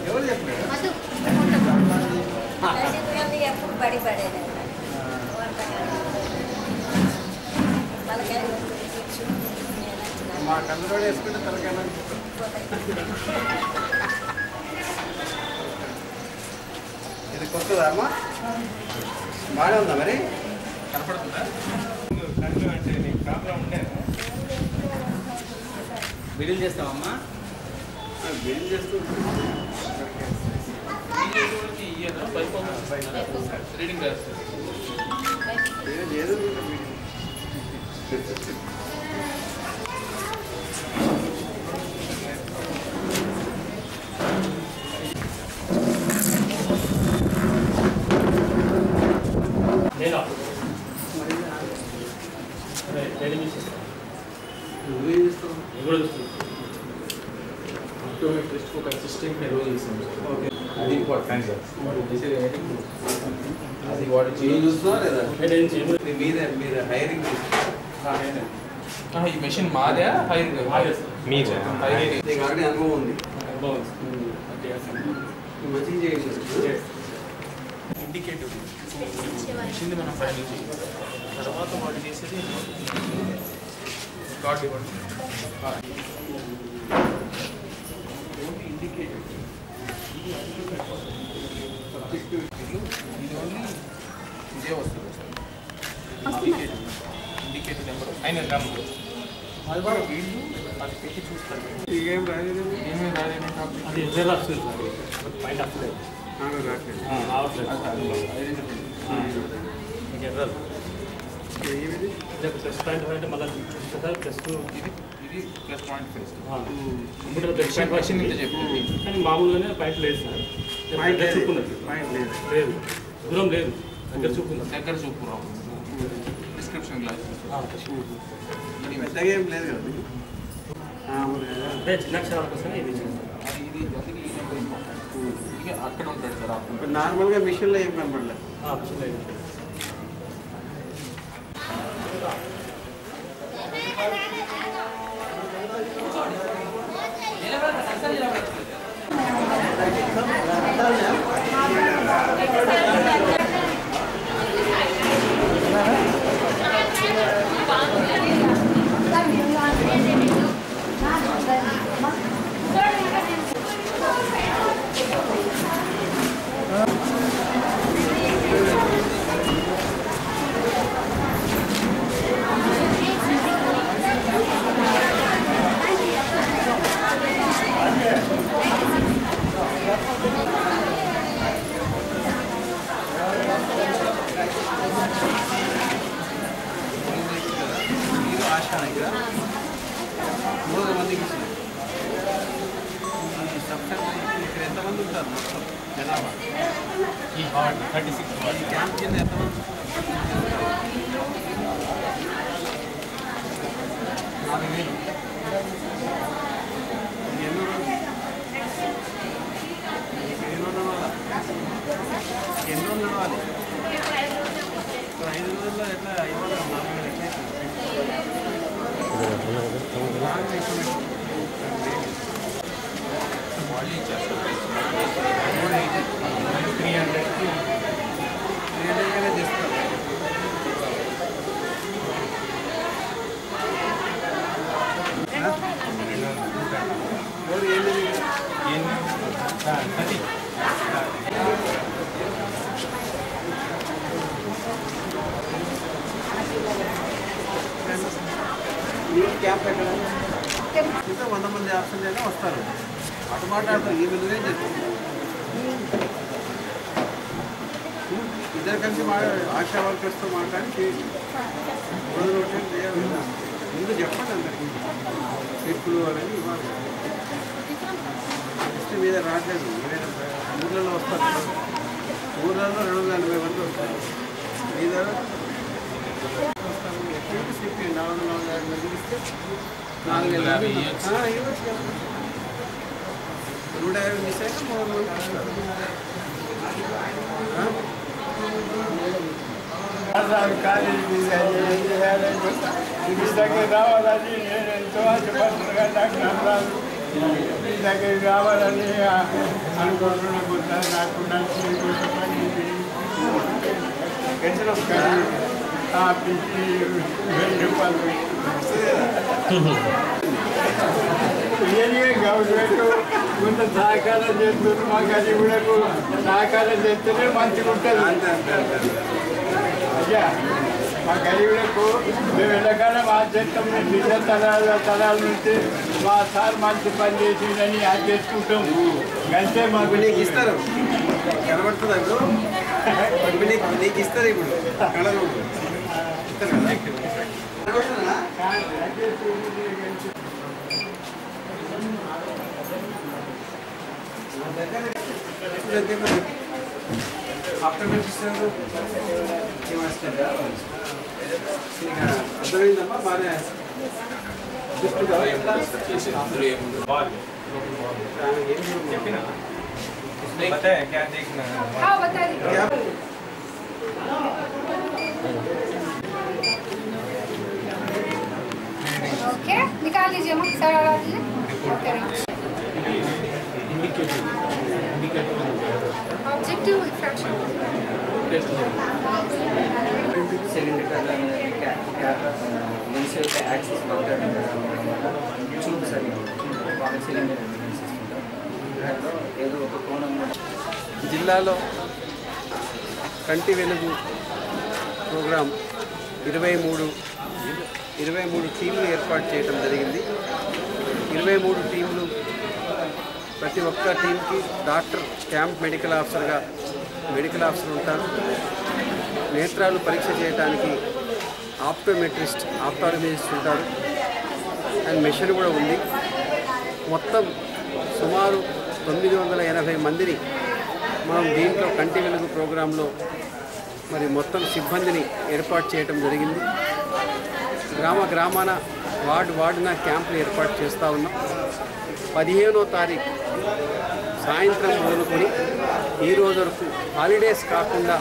ఎవరు చెప్పారు ఎప్పుడు బడి పడేది మా కళ్ళలో వేసుకుంటే తలకైనా ఇది కొత్తదా అమ్మా బాగానే ఉందా మరి కనపడుతుందా కళ్ళు అంటే నీకు ప్రాబ్లం ఉండే బిల్లు చేస్తావమ్మా బిల్లు చేస్తూ రీడింగ్ లేదు నువ్వేం చేస్తావు టెస్ట్ ఒక అసిస్టెంట్ ఎన్రోల్ చేసాము ఓకే అది ఇంపార్టెంట్ సార్ అది వాడు చూస్తున్నా లేదా మీద హైరింగ్ ఈ మెషిన్ మాదే హైరింగ్ మీదే నీకు ఆల్రెడీ అనుభవం ఉంది మంచిగా చేయండి ఇండికేటివ్ మెషిన్ మనం పైన తర్వాత వాడు చేసేది గాడ్ ఇవ్వండి ఇండికేటివ్ సబ్జెక్టివ్ ఇది ఓన్లీ ఇదే వస్తుంది ఇండికేటివ్ నెంబర్ అయిన నెంబర్ అది కూడా వీళ్ళు అది పెట్టి చూస్తారు ఏం రాలేదు ఏమేమి రాలేదు అది ఎర్రర్ వస్తుంది సార్ పాయింట్ వస్తలేదు మీకు ఎర్రర్ ప్లస్ పాయింట్ అంటే మళ్ళీ సార్ ప్లస్ ఇది plus point face computer plus point machine ఇంత చెప్పింది కానీ మామూలుగానే పాయింట్ లేదు సార్ దగ్గర చూపు ఉన్నది లేదు దూరం లేదు దగ్గర చూపు ఉన్నది దగ్గర చూపు రావు డిస్క్రిప్షన్ గ్లాస్ పెద్దగా ఏం లేదు కదా అదే చిన్న అక్షరాల కోసం ఇది అది ఇది అందుకే ఈ నెంబర్ ఇంపార్టెంట్ ఇక అక్కడ ఉంటాడు సార్ ఇప్పుడు నార్మల్గా మిషన్లో ఏం కనపడలేదు దగ్గర 300 మందికి ఇచ్చింది ఈ సబ్సెంటర్ ఇక్కడ ఎంతమంది ఉంటారు మొత్తం జనాభా ఈ హార్ట్ 36 ఈ క్యాంప్ కింద ఎంతమంది 4000 ఎన్ని రోజులు నడవాలి 5 రోజుల్లో ఎట్లా ఇవ్వాలి 4000 వాళ్ళు ఇచ్చేస్తారు 300 తీస్తారు క్యాంప్ ఎక్కడ ఇంకా 100 మంది ఆప్షన్ అయినా వస్తారు అటు మాట్లాడతారు ఈ విధంగా చెప్తారు ఇద్దరు కలిసి ఆశా వర్కర్స్తో మాట్లాడి రోజు రొటీన్ చేయాలి ముందు చెప్పండి అందరికీ చెట్లు అనేది ఇవ్వాలి లిస్ట్ మీద రావట్లేదు ఊర్లలో వస్తారు ఊర్లలో 240 మంది వస్తారు మీద చెప్పి 450 మందికి ఇస్తే 4000 ఇవ్వచ్చు కదా 150 మిస్ అయితే 300 మంది వస్తారు కాలేజీ రావాలని నేను ఎంతో ఆశపడుతున్నా నాకు మీ దగ్గరికి రావాలని అనుకుంటున్నా కూడా నాకు నచ్చిన పెన్షన్ వస్తుందా? పిచ్చి 1000 రూపాయలు గవర్నమెంట్ కొంత సహకారం చేస్తున్నారు. మా గరీబులకు సహకారం చేస్తేనే మంచిగా ఉంటుంది. అయ్యా మా గరీబులకు మేము ఎండాకాలం ఆ చెత్తం నిజ తరాల నుంచి మా సార్ మంచి పని చేసిందని యాడ్ చేసుకుంటాము. అంతే మాకు నీకు ఇస్తారు, కనబడుతుందా ఇప్పుడు? నీకు ఇస్తారు ఇప్పుడు కళలు ఇస్తారు కదా. కనబడుతుందా? ఆఫ్టర్ ఇస్తారు అర్థమైందమ్మా బాగా చెప్పిన क्या देखना हाँ बता दी ओके निकाल लीजिए हम सर लगा दीजिए ऑब्जेक्टिव फ्रैक्शन सिलिंडर యాక్సెస్ చూపు సరిగా సిలిండర్ ఏదో ఒక కోణంలో జిల్లాలో కంటి వెలుగు ప్రోగ్రాం 23 టీంలు ఏర్పాటు చేయడం జరిగింది. 23 టీంలు, ప్రతి ఒక్క టీంకి డాక్టర్ క్యాంప్ మెడికల్ ఆఫీసర్ ఉంటారు. నేత్రాలు పరీక్ష చేయడానికి ఆప్టాలజిస్ట్ ఉంటారు. అండ్ మెషిన్ కూడా ఉంది. మొత్తం సుమారు 980 మందిని మనం దీంట్లో కంటి వెలుగు ప్రోగ్రాంలో మరి మొత్తం సిబ్బందిని ఏర్పాటు చేయడం జరిగింది. గ్రామాన వార్డున క్యాంపులు ఏర్పాటు చేస్తూ ఉన్నాం. 15వ తారీఖు సాయంత్రం మొదలుకొని ఈ రోజు వరకు హాలిడేస్ కాకుండా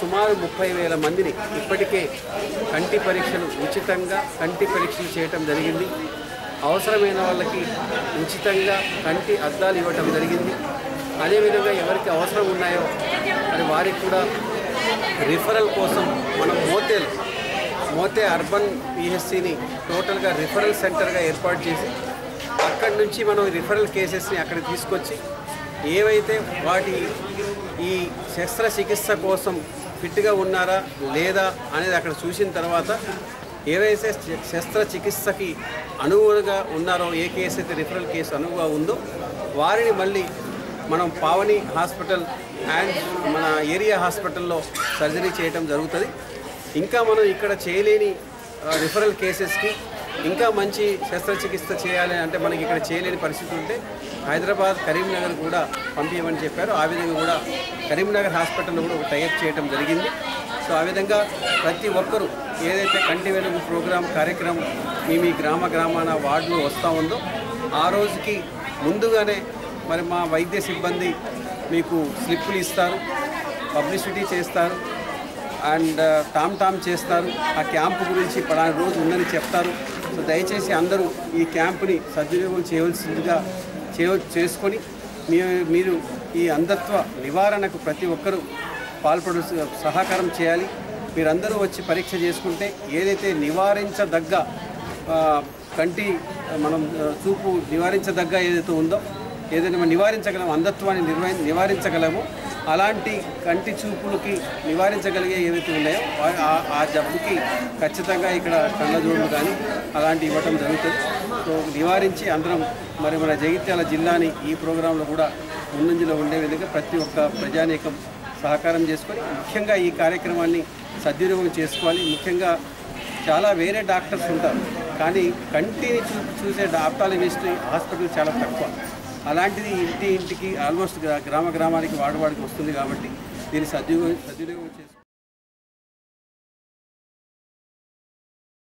సుమారు 30,000 మందిని ఇప్పటికే కంటి పరీక్షలు ఉచితంగా చేయటం జరిగింది. అవసరమైన వాళ్ళకి ఉచితంగా కంటి అద్దాలు ఇవ్వటం జరిగింది. అదేవిధంగా ఎవరికి అవసరం ఉన్నాయో మరి వారికి కూడా రిఫరల్ కోసం మనం మోతే అర్బన్ పిహెచ్సిని టోటల్గా రిఫరల్ సెంటర్గా ఏర్పాటు చేసి అక్కడి నుంచి మనం రిఫరల్ కేసెస్ని అక్కడికి తీసుకొచ్చి ఏవైతే వాటి ఈ శస్త్రచికిత్స కోసం ఫిట్గా ఉన్నారా లేదా అనేది అక్కడ చూసిన తర్వాత ఏవైతే శస్త్రచికిత్సకి అనువుగా ఉన్నారో, ఏ కేసు అయితే రిఫరల్ కేసు అనువుగా ఉందో వారిని మళ్ళీ మనం పావని హాస్పిటల్ అండ్ మన ఏరియా హాస్పిటల్లో సర్జరీ చేయడం జరుగుతుంది. ఇంకా మనం ఇక్కడ చేయలేని రిఫరల్ కేసెస్కి ఇంకా మంచి శస్త్రచికిత్స చేయాలి అంటే మనకి ఇక్కడ చేయలేని పరిస్థితి ఉంటే హైదరాబాద్, కరీంనగర్ కూడా పంపించమని చెప్పారు. ఆ విధంగా కూడా కరీంనగర్ హాస్పిటల్లో కూడా ఒక టైఅప్ చేయడం జరిగింది. సో ఆ విధంగా ప్రతి ఒక్కరూ ఏదైతే కంటి వెలుగు ప్రోగ్రాం కార్యక్రమం మీ గ్రామాన వార్డులో వస్తూ ఉందో ఆ రోజుకి ముందుగానే మరి మా వైద్య సిబ్బంది మీకు స్లిప్పులు ఇస్తారు, పబ్లిసిటీ చేస్తారు అండ్ టామ్ చేస్తారు. ఆ క్యాంపు గురించి పలానా రోజు ఉందని చెప్తారు. సో దయచేసి అందరూ ఈ క్యాంపుని సద్వినియోగం చేయవలసిందిగా చేసుకొని మీరు ఈ అంధత్వ నివారణకు ప్రతి ఒక్కరూ సహకారం చేయాలి. మీరందరూ వచ్చి పరీక్ష చేసుకుంటే ఏదైతే నివారించదగ్గ కంటి మనం చూపు నివారించదగ్గ ఏదైతే ఉందో, ఏదైతే మనం నివారించగలము, అంధత్వాన్ని నివారించగలమో అలాంటి కంటి చూపులకి నివారించగలిగే ఏవైతే ఉన్నాయో ఆ జబ్బుకి ఖచ్చితంగా ఇక్కడ కళ్ళజోడులు కానీ అలాంటి ఇవ్వటం జరుగుతుంది. సో నివారించి అందరం మరి మన జగిత్యాల జిల్లాని ఈ ప్రోగ్రాంలో కూడా ముందంజలో ఉండే విధంగా ప్రతి ఒక్క ప్రజానీకం సహకారం చేసుకొని ముఖ్యంగా ఈ కార్యక్రమాన్ని సద్వినియోగం చేసుకోవాలి. ముఖ్యంగా చాలా వేరే డాక్టర్స్ ఉంటారు కానీ కంటిని చూసే ఆప్థాలజిస్ట్ హాస్పిటల్ చాలా తక్కువ. అలాంటిది ఇంటికి ఆల్మోస్ట్ గ్రామానికి వాడికి వస్తుంది కాబట్టి దీన్ని సద్వినియోగం చేసుకోవాలి.